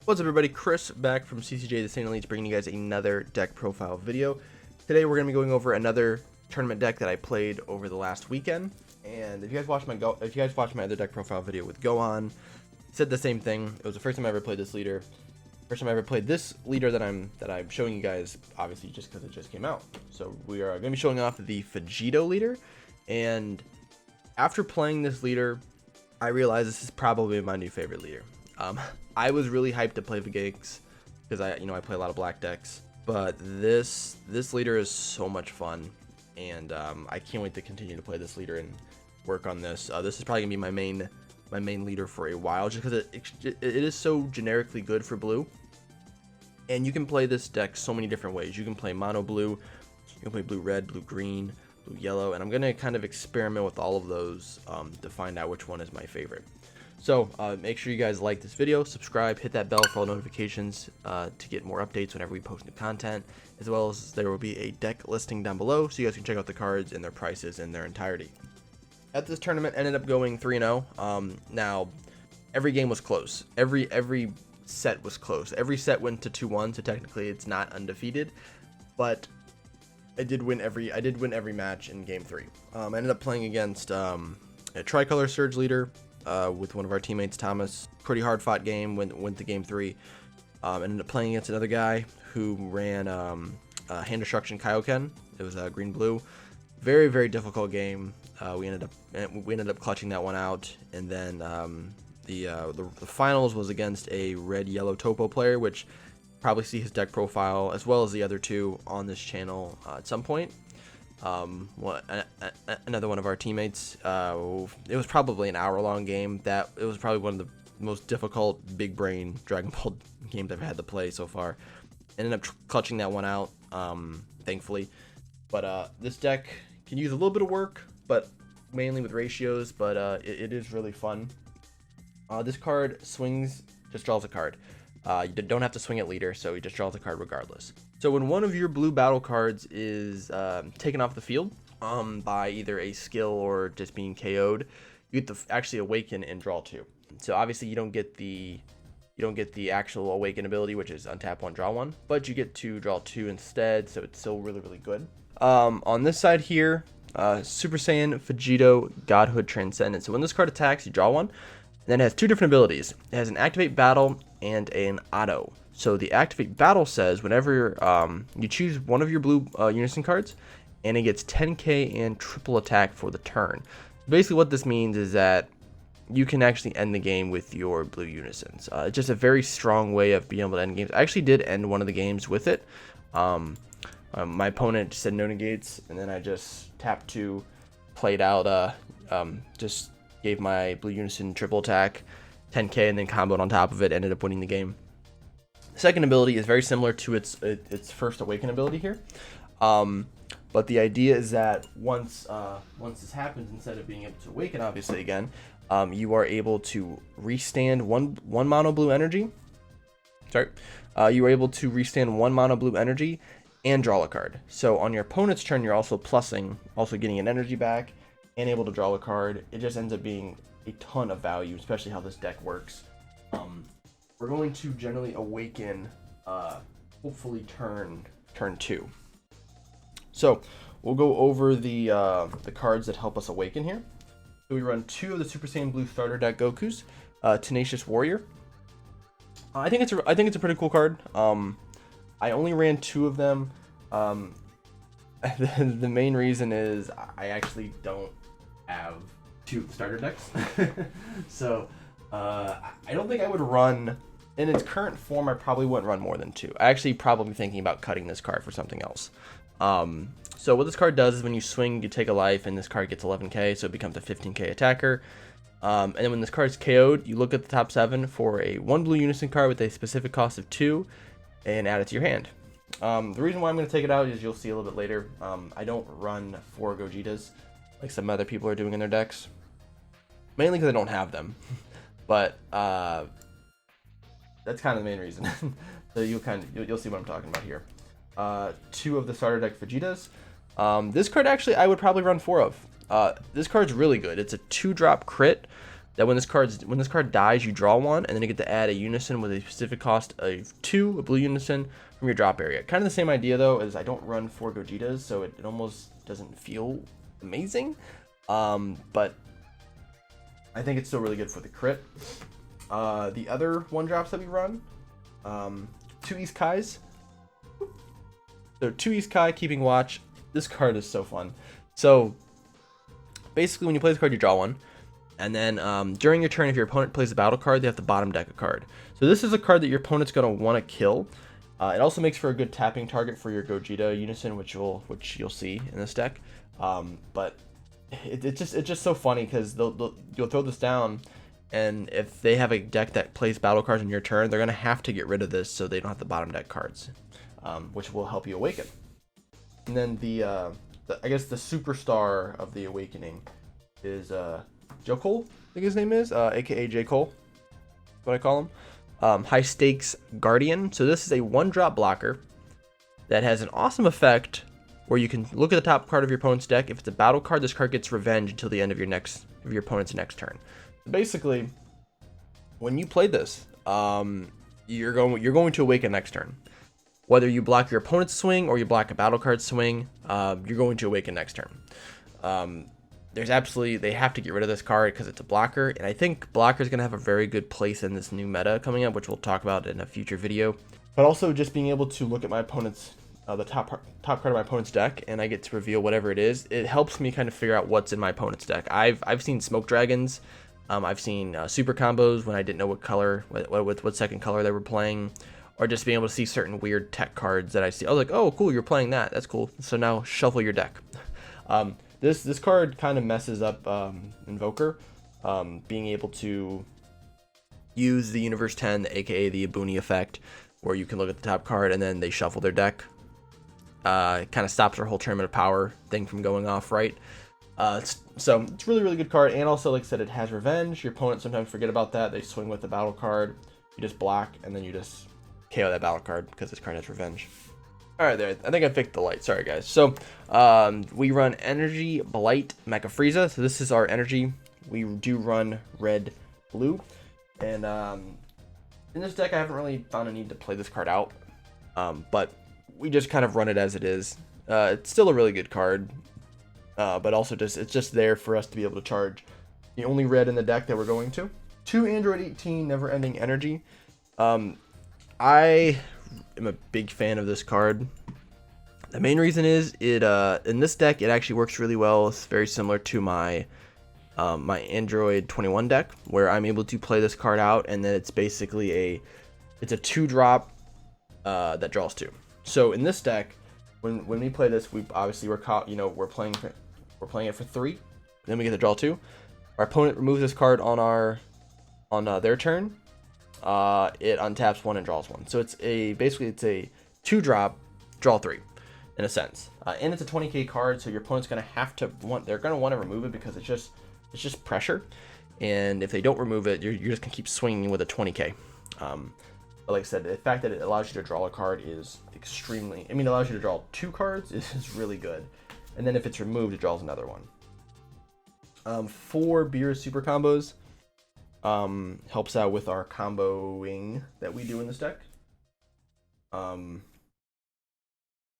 What's up everybody, Chris back from CCJ the Saint Elites, bringing you guys another deck profile video. Today we're going to be going over another tournament deck that I played over the last weekend. And if you guys watched my other deck profile video with Go On, said the same thing. It was the first time I ever played this leader. First time I ever played this leader that I'm showing you guys, obviously just because it just came out. So we are going to be showing off the Vegito leader. And after playing this leader, I realized this is probably my new favorite leader. I was really hyped to play Vegates because I play a lot of black decks, but this leader is so much fun, and I can't wait to continue to play this leader and work on this. This is probably gonna be my main leader for a while, just because it is so generically good for blue, and you can play this deck so many different ways. You can play mono blue, you can play blue red, blue green, blue yellow, and I'm gonna kind of experiment with all of those to find out which one is my favorite. So make sure you guys like this video, subscribe, hit that bell for all notifications to get more updates whenever we post new content, as well as there will be a deck listing down below so you guys can check out the cards and their prices in their entirety. At this tournament, ended up going 3-0. Now, every game was close. Every set was close. Every set went to 2-1, so technically it's not undefeated, but I did win every match in game 3. I ended up playing against a tricolor surge leader. With one of our teammates, Thomas. Pretty hard fought game, went to game 3. Ended up playing against another guy who ran Hand Destruction Kaioken. It was green blue. Very, very difficult game. We ended up clutching that one out, and then the finals was against a red yellow topo player, which probably see his deck profile as well as the other two on this channel at some point. Another one of our teammates, it was probably an hour-long game. It was probably one of the most difficult big brain Dragon Ball games I've had to play so far. Ended up clutching that one out, thankfully. But this deck can use a little bit of work, but mainly with ratios, but it is really fun. This card swings, just draws a card. You don't have to swing at leader, so he just draws a card regardless. So when one of your blue battle cards is taken off the field by either a skill or just being KO'd, you get to actually awaken and draw 2. So obviously you don't get the actual awaken ability, which is untap 1, draw 1, but you get to draw 2 instead, so it's still really, really good. On this side here, Super Saiyan Vegito Godhood Transcendent. So when this card attacks, you draw 1, and then it has 2 different abilities. It has an activate battle and an auto. So the activate battle says whenever you choose one of your blue Unison cards, and it gets 10k and triple attack for the turn. Basically what this means is that you can actually end the game with your blue Unisons. It's just a very strong way of being able to end games. I actually did end one of the games with it. My opponent said no negates, and then I just tapped 2, played out, just gave my blue Unison triple attack, 10k, and then comboed on top of it, ended up winning the game. Second ability is very similar to its first awaken ability here, but the idea is that once this happens, instead of being able to awaken obviously again, you are able to restand one mono blue energy. You are able to restand 1 mono blue energy and draw a card. So on your opponent's turn, you're also getting an energy back and able to draw a card. It just ends up being a ton of value, especially how this deck works. We're going to generally awaken, hopefully turn 2. So we'll go over the cards that help us awaken here. So we run 2 of the Super Saiyan Blue starter deck Gokus, Tenacious Warrior. I think it's a pretty cool card. I only ran 2 of them. The main reason is I actually don't have 2 of the starter decks, so I don't think I would run. In its current form, I probably wouldn't run more than 2. I actually probably thinking about cutting this card for something else. So what this card does is when you swing, you take a life, and this card gets 11k, so it becomes a 15k attacker. And then when this card is KO'd, you look at the top 7 for a 1 blue Unison card with a specific cost of 2, and add it to your hand. The reason why I'm going to take it out is you'll see a little bit later. I don't run 4 Gogetas like some other people are doing in their decks, mainly because I don't have them. But that's kind of the main reason. So you'll see what I'm talking about here. 2 of the starter deck Vegetas. This card actually I would probably run 4 of. This card's really good. It's a 2-drop crit that when this card dies, you draw one, and then you get to add a Unison with a specific cost of 2, a blue Unison, from your drop area. Kind of the same idea though, as I don't run 4 Vegitas, so it almost doesn't feel amazing. But I think it's still really good for the crit. The other 1-drops that we run, 2 East Kais. So 2 East Kai, Keeping Watch. This card is so fun. So basically, when you play this card, you draw one. And then during your turn, if your opponent plays a battle card, they have to bottom deck a card. So this is a card that your opponent's going to want to kill. It also makes for a good tapping target for your Gogeta Unison, which you'll see in this deck. But it's just so funny because you'll throw this down, and if they have a deck that plays battle cards in your turn, they're going to have to get rid of this so they don't have to bottom deck cards, which will help you awaken. And then I guess the superstar of the awakening is Joe Cole, I think his name is, aka J. Cole, what I call him. High Stakes Guardian. So this is a 1-drop blocker that has an awesome effect where you can look at the top card of your opponent's deck. If it's a battle card, this card gets revenge until the end of your opponent's next turn. So basically, when you play this, you're going to awaken next turn. Whether you block your opponent's swing or you block a battle card swing, you're going to awaken next turn. They have to get rid of this card because it's a blocker, and I think blocker is going to have a very good place in this new meta coming up, which we'll talk about in a future video. But also just being able to look at my opponent's the top card of my opponent's deck, and I get to reveal whatever it is. It helps me kind of figure out what's in my opponent's deck. I've seen smoke dragons, I've seen super combos when I didn't know what color, what second color they were playing, or just being able to see certain weird tech cards that I see. I was like, oh cool, you're playing that. That's cool. So now shuffle your deck. This card kind of messes up Invoker, being able to use the Universe 10, aka the Ibuni effect, where you can look at the top card and then they shuffle their deck. It kind of stops their whole Tournament of Power thing from going off, right? So it's really, really good card, and also, like I said, it has revenge. Your opponent sometimes forget about that. They swing with the battle card. You just block, and then you just KO that battle card because this card has revenge. Alright, there. I think I fixed the light. Sorry, guys. So, we run Energy, Blight, Mecha Frieza. So this is our energy. We do run red, blue. And in this deck, I haven't really found a need to play this card out. But we just kind of run it as it is. It's still a really good card. But also it's just there for us to be able to charge the only red in the deck that we're going to. 2 Android 18, Never Ending Energy. I am a big fan of this card. The main reason is it in this deck it actually works really well. It's very similar to my my Android 21 deck, where I'm able to play this card out, and then it's basically it's a 2-drop that draws 2. So in this deck, when we play this, we're playing it for 3, then we get to draw 2. Our opponent removes this card on their turn. It untaps 1 and draws 1. So it's basically a 2-drop, draw 3, in a sense. And it's a 20k card, so your opponent's gonna want to remove it because it's just pressure. And if they don't remove it, you're just gonna keep swinging with a 20k. But like I said, the fact that it allows you to draw a card is extremely. It allows you to draw 2 cards is really good. And then if it's removed, it draws another one. 4 Beer Super Combos. Helps out with our comboing that we do in this deck.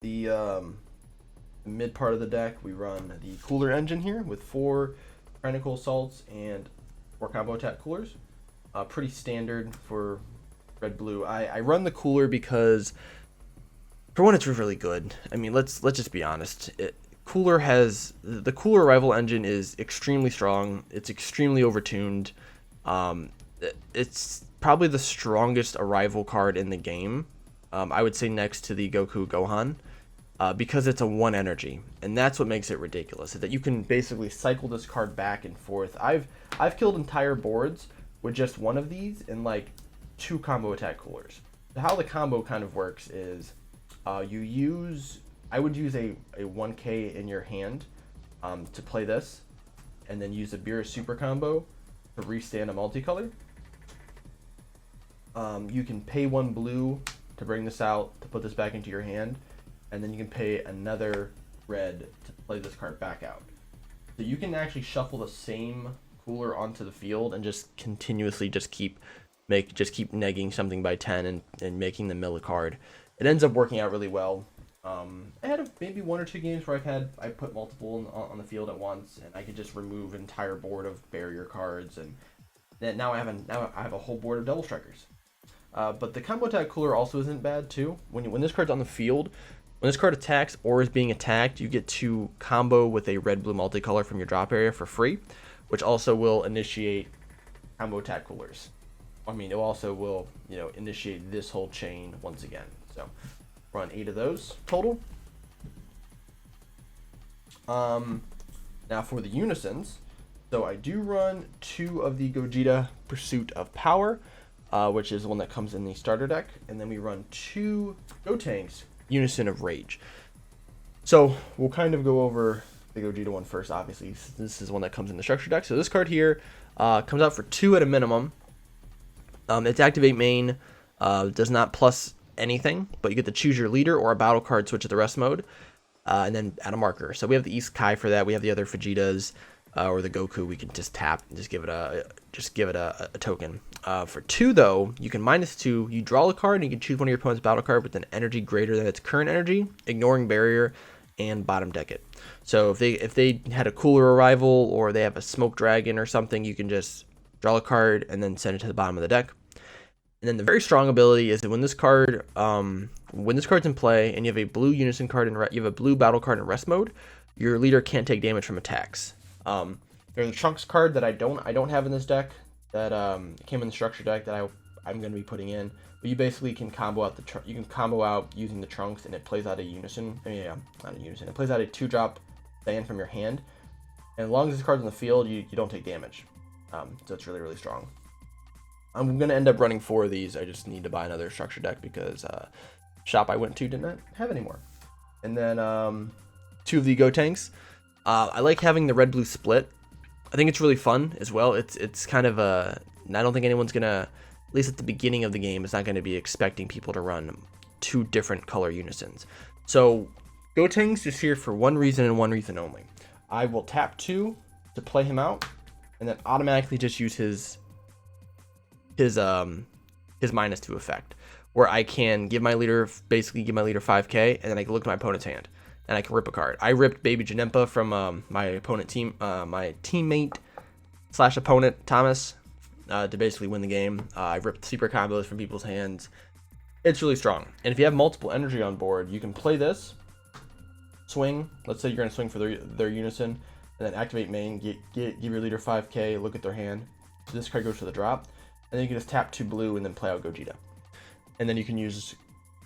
The mid part of the deck, we run the Cooler Engine here with 4 Critical Assaults and 4 combo attack coolers. Pretty standard for red blue. I run the Cooler because, for one, it's really good. Let's just be honest. The Cooler Arrival Engine is extremely strong. It's extremely overtuned. It's probably the strongest arrival card in the game. I would say next to the Goku Gohan, because it's a 1 energy, and that's what makes it ridiculous. Is that you can basically cycle this card back and forth. I've killed entire boards with just one of these and like 2 combo attack coolers. So how the combo kind of works is, I would use a 1k in your hand to play this, and then use a Beerus Super Combo to restand a multicolor. You can pay 1 blue to bring this out, to put this back into your hand, and then you can pay another red to play this card back out. So you can actually shuffle the same cooler onto the field and just continuously keep negging something by 10 and making them mill a card. It ends up working out really well. I had maybe 1 or 2 games where I put multiple on the field at once, and I could just remove an entire board of barrier cards, and then now I have a whole board of double strikers. But the combo attack cooler also isn't bad too. When this card's on the field, when this card attacks or is being attacked, you get to combo with a red-blue multicolor from your drop area for free, which also will initiate combo attack coolers. I mean, it also will, initiate this whole chain once again. So, run 8 of those total. Now for the Unisons, so I do run 2 of the Gogeta Pursuit of Power, which is the one that comes in the starter deck, and then we run 2 Gotenks Unison of Rage. So we'll kind of go over the Gogeta one first. Obviously, this is one that comes in the structure deck. So this card here comes out for 2 at a minimum. Its activate main does not plus anything, but you get to choose your leader or a battle card, switch to the rest mode, and then add a marker. So we have the East Kai for that. We have the other Vegetas or the Goku. We can just tap and just give it a token. For 2 though, you can -2. You draw a card and you can choose one of your opponent's battle card with an energy greater than its current energy, ignoring barrier, and bottom deck it. So if they had a cooler arrival or they have a smoke dragon or something, you can just draw a card and then send it to the bottom of the deck. And then the very strong ability is that when this card's in play and you have a blue Unison card and you have a blue battle card in rest mode, your leader can't take damage from attacks. There's a Trunks card that I don't have in this deck that came in the structure deck that I'm going to be putting in. But you basically can combo out using the Trunks, and it plays out a Unison. Not a Unison. It plays out a 2-drop band from your hand, and as long as this card's on the field, you don't take damage. So it's really, really strong. I'm going to end up running 4 of these. I just need to buy another structure deck because shop I went to did not have any more. And then 2 of the Gotenks. I like having the red-blue split. I think it's really fun as well. It's kind of I don't think anyone's going to, at least at the beginning of the game, it's not going to be expecting people to run 2 different color Unisons. So Gotenks is here for one reason and one reason only. I will tap 2 to play him out, and then automatically just use his -2 effect, where I can give my leader 5k, and then I can look at my opponent's hand and I can rip a card. I ripped Baby Janempa from my teammate / opponent Thomas to basically win the game. I ripped super combos from people's hands. It's really strong. And if you have multiple energy on board, you can play this, swing. Let's say you're going to swing for their Unison, and then activate main, give your leader 5k, look at their hand. So this card goes to the drop. And then you can just tap 2 blue and then play out Gogeta. And then you can use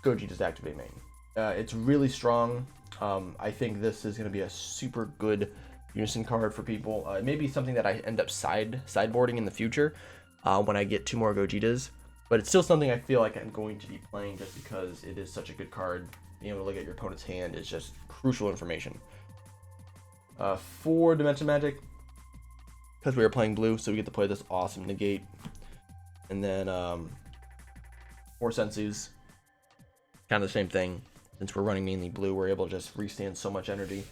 Gogeta's to activate main. It's really strong. I think this is going to be a super good Unison card for people. It may be something that I end up sideboarding in the future when I get 2 more Gogetas. But it's still something I feel like I'm going to be playing just because it is such a good card. Being able to look at your opponent's hand is just crucial information. 4 Dimension Magic, because we are playing blue, so we get to play this awesome negate. And then 4 Sensus, kind of the same thing. Since we're running mainly blue, we're able to just restand so much energy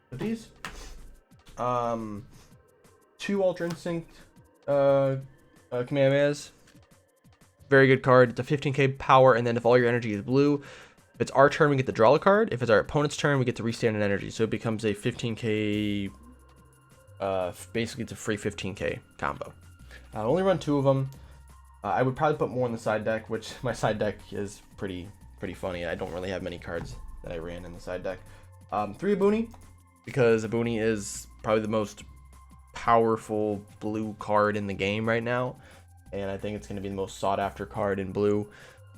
with these. 2 Ultra Instinct Kamehamehas. Very good card. It's a 15k power, and then if all your energy is blue, if it's our turn, we get to draw a card. If it's our opponent's turn, we get to restand an energy. So it becomes a 15k, basically it's a free 15k combo. I only run 2 of them. I would probably put more in the side deck, which my side deck is pretty funny. I don't really have many cards that I ran in the side deck. 3 Abuni, because Abuni is probably the most powerful blue card in the game right now, and I think it's going to be the most sought after card in blue,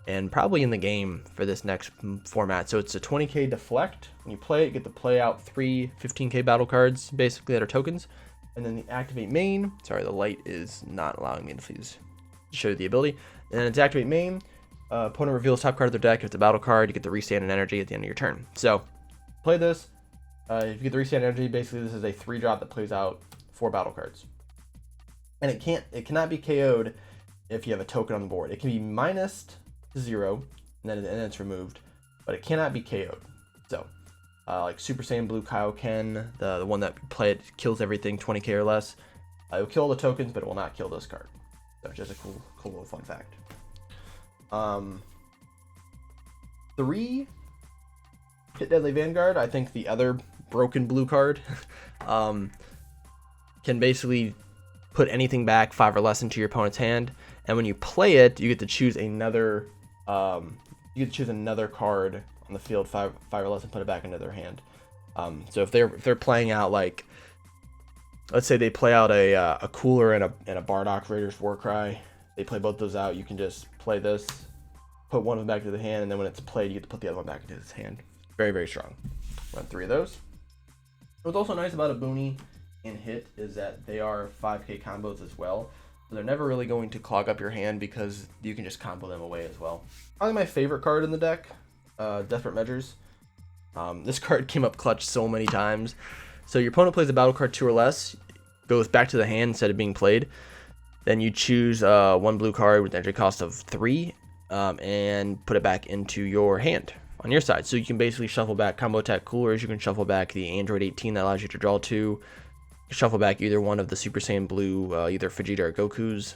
and probably in the game for this next format. So it's a 20k deflect. When you play it, you get to play out 3 15k battle cards, basically, that are tokens, and then the activate main. Sorry, the light is not allowing me to show you the ability. And then it's activate main. Opponent reveals top card of their deck. If it's a battle card, you get the restand an energy at the end of your turn. So play this. If you get the restand energy, basically this is a 3-drop that plays out 4 battle cards. And it cannot be KO'd if you have a token on the board. It can be -0 and then it's removed, but it cannot be KO'd. So like Super Saiyan Blue Kaioken, the one that play it kills everything 20k or less. It will kill the tokens, but it will not kill this card. So just a cool little fun fact. 3 Hit Deadly Vanguard. I think the other broken blue card can basically put anything back 5 or less into your opponent's hand, and when you play it, you get to choose another card on the field 5 or less and put it back into their hand. So if they're playing out, like, let's say they play out a Cooler and a Bardock Raiders Warcry, they play both those out, you can just play this, put one of them back to the hand, and then when it's played, you get to put the other one back into his hand. Very, very strong. Run 3 of those. What's also nice about a Booney and Hit is that they are 5k combos as well. So they're never really going to clog up your hand because you can just combo them away as well. Probably my favorite card in the deck, Desperate Measures. This card came up clutch so many times. So your opponent plays a battle card 2 or less, goes back to the hand instead of being played. Then you choose 1 blue card with an entry cost of 3 and put it back into your hand on your side. So you can basically shuffle back Combo Attack Coolers, you can shuffle back the Android 18 that allows you to draw 2, shuffle back either one of the Super Saiyan Blue, either Vegito or Goku's.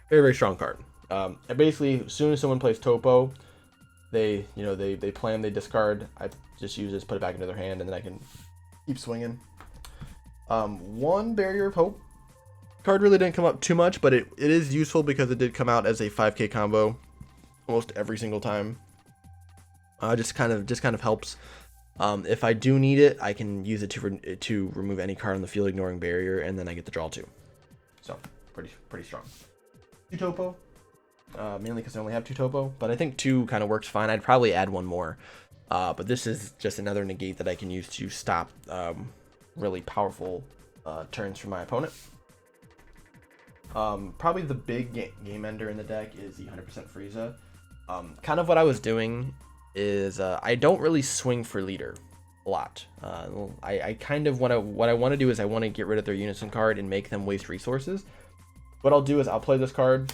Very, very strong card. And basically, as soon as someone plays Topo, they play them, they discard. I just use this, put it back into their hand, and then I can keep swinging. 1 Barrier of Hope. Card really didn't come up too much, but it is useful because it did come out as a 5k combo almost every single time. Just kind of helps. If I do need it, I can use it to remove any card on the field, ignoring barrier, and then I get to draw 2. So pretty strong. 2 Topo, mainly because I only have 2 Topo, but I think 2 kind of works fine. I'd probably add 1 more, but this is just another negate that I can use to stop really powerful turns from my opponent. Probably the big game ender in the deck is the 100% Frieza. Kind of what I was doing is I don't really swing for leader a lot. I kind of what I want to do is I want to get rid of their Unison card and make them waste resources. What I'll do is I'll play this card,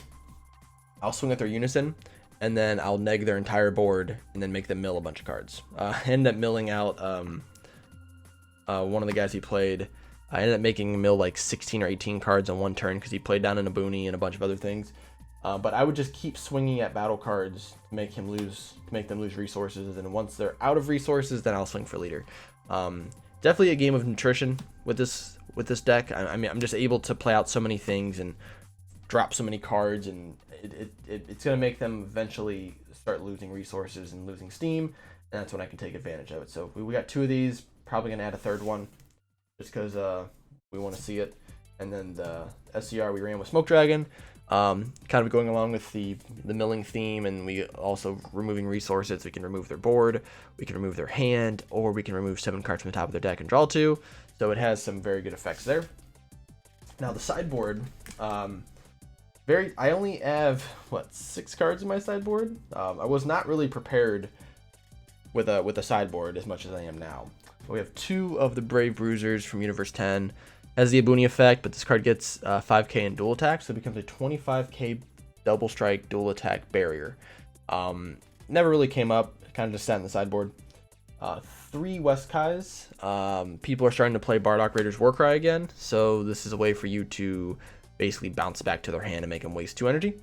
I'll swing at their Unison, and then I'll neg their entire board and then make them mill a bunch of cards. I ended up milling out one of the guys he played. I ended up making him mill like 16 or 18 cards on 1 turn because he played down in a Booney and a bunch of other things. But I would just keep swinging at battle cards to make them lose resources, and once they're out of resources, then I'll swing for leader. Definitely a game of nutrition with this deck. I mean, I'm just able to play out so many things and drop so many cards, and it's gonna make them eventually start losing resources and losing steam, and that's when I can take advantage of it. So we got 2 of these. Probably gonna add a 3rd one, just because we want to see it. And then the SCR we ran with Smoke Dragon. Kind of going along with the milling theme, and we also removing resources. We can remove their board, we can remove their hand, or we can remove 7 cards from the top of their deck and draw 2. So it has some very good effects there. Now the sideboard, I only have 6 cards in my sideboard. I was not really prepared with a sideboard as much as I am now. We have 2 of the Brave Bruisers from Universe 10. Has the Abuni effect, but this card gets 5k in dual attack, so it becomes a 25k double strike dual attack barrier. Never really came up, kind of just sat in the sideboard. 3 Westkais. People are starting to play Bardock Raiders Warcry again, so this is a way for you to basically bounce back to their hand and make them waste 2 energy.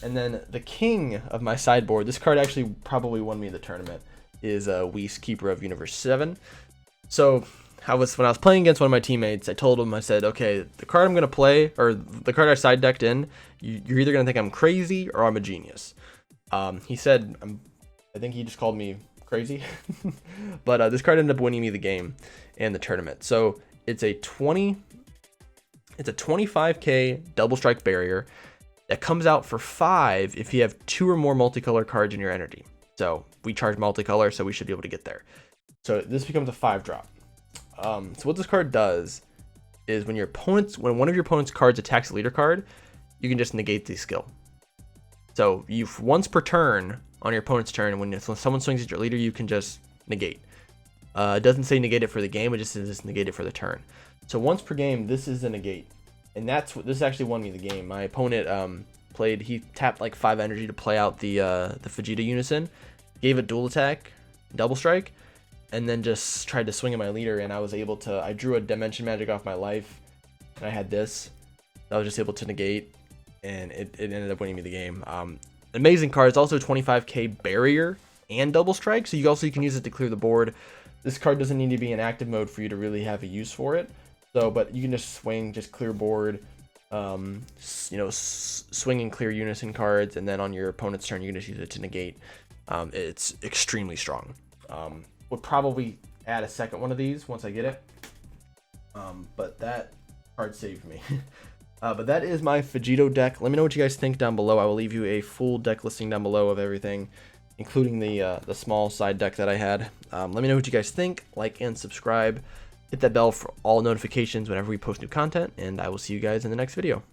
And then the king of my sideboard, this card actually probably won me the tournament, is Whis, Keeper of Universe 7. So when I was playing against one of my teammates, I told him, I said, okay, the card I'm going to play, or the card I side decked in, you're either going to think I'm crazy or I'm a genius. He said, I think he just called me crazy, but this card ended up winning me the game and the tournament. So it's a 25k double strike barrier that comes out for 5 if you have 2 or more multicolor cards in your energy. So we charge multicolor, so we should be able to get there. So this becomes a 5-drop. So what this card does is when one of your opponent's cards attacks a leader card, you can just negate the skill. So once per turn on your opponent's turn, when someone swings at your leader, you can just negate. It doesn't say negate it for the game, it just says negate it for the turn. So once per game, this is a negate, and this actually won me the game. My opponent he tapped like 5 energy to play out the Vegito Unison, gave it dual attack, double strike, and then just tried to swing at my leader, and I was able to, I drew a Dimension Magic off my life, and I had this, I was just able to negate, and it ended up winning me the game. Amazing card. It's also 25k barrier and double strike, so you can use it to clear the board. This card doesn't need to be in active mode for you to really have a use for it. So, but you can just swing, just clear board, you know, swing and clear Unison cards, and then on your opponent's turn, you can just use it to negate. It's extremely strong. Would probably add a second one of these once I get it. But that card saved me. But that is my Vegito deck. Let me know what you guys think down below. I will leave you a full deck listing down below of everything, including the small side deck that I had. Let me know what you guys think. Like and subscribe. Hit that bell for all notifications whenever we post new content, and I will see you guys in the next video.